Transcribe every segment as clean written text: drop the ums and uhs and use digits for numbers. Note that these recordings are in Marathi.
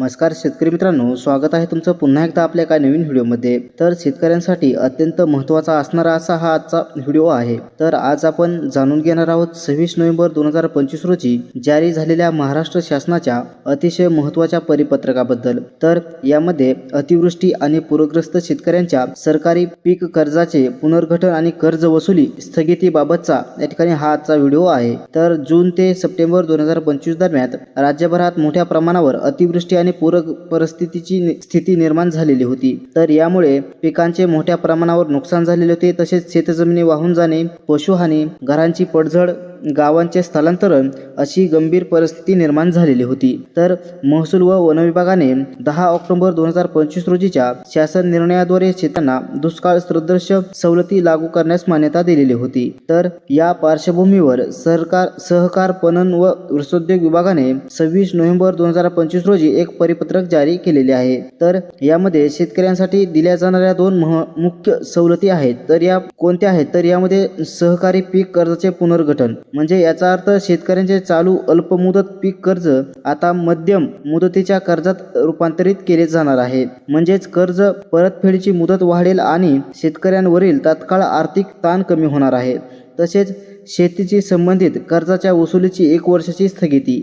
नमस्कार शेतकरी मित्रांनो, स्वागत आहे तुमचं पुन्हा एकदा आपल्या एका नवीन व्हिडिओमध्ये। तर शेतकऱ्यांसाठी अत्यंत महत्त्वाचा असणारा असा हा आजचा व्हिडिओ आहे। तर आज आपण जाणून घेणार आहोत 26 नोव्हेंबर 2025 रोजी जारी झालेल्या महाराष्ट्र शासनाच्या अतिशय महत्त्वाच्या परिपत्रकाबद्दल। तर यामध्ये अतिवृष्टी आणि पूरग्रस्त शेतकऱ्यांच्या सरकारी पीक कर्जाचे पुनर्गठन आणि कर्ज वसुली स्थगितीबाबतचा या ठिकाणी हा आजचा व्हिडिओ आहे। तर जून ते सप्टेंबर 2025 दरम्यान राज्यभरात मोठ्या प्रमाणावर अतिवृष्टी आणि पूर परिस्थितीची स्थिती निर्माण झालेली होती। तर यामुळे पिकांचे मोठ्या प्रमाणावर नुकसान झालेले होते। तसेच शेतजमिनी वाहून जाणे, पशुहानी, घरांची पडझड, गावांचे स्थलांतरण अशी गंभीर परिस्थिती निर्माण झालेली होती। तर महसूल व वन विभागाने 10 ऑक्टोबर 2025 रोजीच्या शासन निर्णयाद्वारे शेतांना दुष्काळ सदृश सवलती लागू करण्यास मान्यता दिलेली होती। तर या पार्श्वभूमीवर सहकार पणन व वस्त्रोद्योग विभागाने 26 नोव्हेंबर 2025 रोजी एक परिपत्रक जारी केलेले आहे। तर यामध्ये शेतकऱ्यांसाठी दिल्या जाणाऱ्या दोन मुख्य सवलती आहेत। तर या कोणत्या आहेत? तर यामध्ये सहकारी पीक कर्जाचे पुनर्गठन, म्हणजे याचा अर्थ शेतकऱ्यांचे चालू अल्पमुदत पीक कर्ज आता मध्यम मुदतीच्या कर्जात रूपांतरित केले जाणार आहे। म्हणजेच कर्ज परतफेडीची मुदत वाढेल आणि शेतकऱ्यांवरील तात्काळ आर्थिक ताण कमी होणार आहे। तसेच शेतीशी संबंधित कर्जाच्या वसुलीची 1 वर्षाची स्थगिती,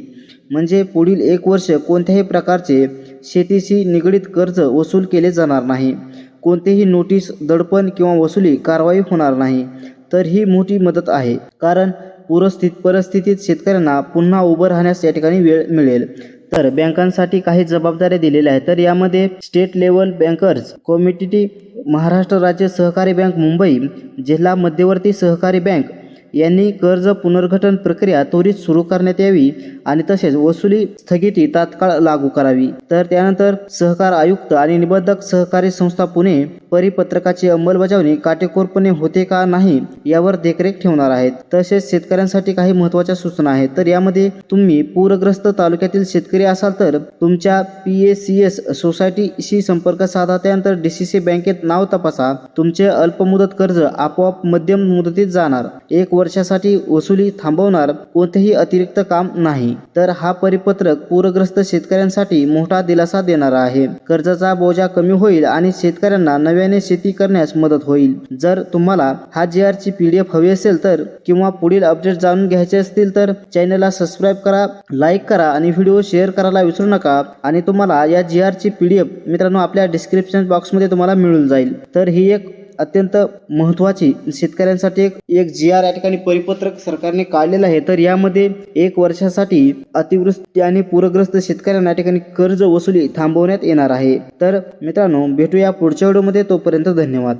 म्हणजे पुढील 1 वर्ष कोणत्याही प्रकारचे शेतीशी निगडीत कर्ज वसूल केले जाणार नाही। कोणतेही नोटीस, दडपण किंवा वसुली कारवाई होणार नाही। तर ही मोठी मदत आहे, कारण परिस्थितीत शेतकऱ्यांना पुन्हा उभं राहण्यास या ठिकाणी वेळ मिळेल। तर बँकांसाठी काही जबाबदाऱ्या दिलेल्या आहेत। तर यामध्ये state level bankers committee, Maharashtra राज्य सहकारी बँक मुंबई, जिल्हा मध्यवर्ती सहकारी बँक यांनी कर्ज पुनर्गठन प्रक्रिया त्वरित सुरू करण्यात यावी आणि तसेच वसुली स्थगिती तात्काळ लागू करावी। तर त्यानंतर सहकार आयुक्त आणि निबंधक सहकारी संस्था पुणे परिपत्रकाची अंमलबजावणी काटेकोरपणे होते का नाही यावर देखरेख ठेवणार आहेत। तसेच शेतकऱ्यांसाठी काही महत्त्वाच्या सूचना आहेत। तर यामध्ये तुम्ही पूरग्रस्त तालुक्यातील शेतकरी असाल तर तुमच्या PACS सोसायटीशी संपर्क साधा, त्यानंतर DCC बँकेत नाव तपासा। तुमचे अल्पमुदत कर्ज आपोआप मध्यम मुदतीत जाणार, 1 वर्षासाठी वसुली थांबवणार, कोणतेही अतिरिक्त काम नाही। तर हा परिपत्रक पूरग्रस्त शेतकऱ्यांसाठी मोठा दिलासा देणारा आहे। कर्जाचा बोजा कमी होईल आणि शेतकऱ्यांना नव्याने शेती करण्यास मदत होईल। जर तुम्हाला हा GR ची PDF हवी असेल तर किंवा पुढील अपडेट जाणून घ्यायचे असतील तर चॅनलला सबस्क्राईब करा, लाईक करा आणि व्हिडिओ शेअर करायला विसरू नका। आणि तुम्हाला या GR ची PDF मित्रांनो आपल्या डिस्क्रिप्शन बॉक्समध्ये तुम्हाला मिळून जाईल। तर ही एक अत्यंत महत्त्वाची शेतकऱ्यांसाठी एक GR या ठिकाणी परिपत्रक सरकारने काढलेलं आहे। तर यामध्ये 1 वर्षासाठी अतिवृष्टी आणि पूरग्रस्त शेतकऱ्यांना या ठिकाणी कर्ज वसुली थांबवण्यात येणार आहे। तर मित्रांनो भेटूया पुढच्या व्हिडिओमध्ये, तोपर्यंत धन्यवाद।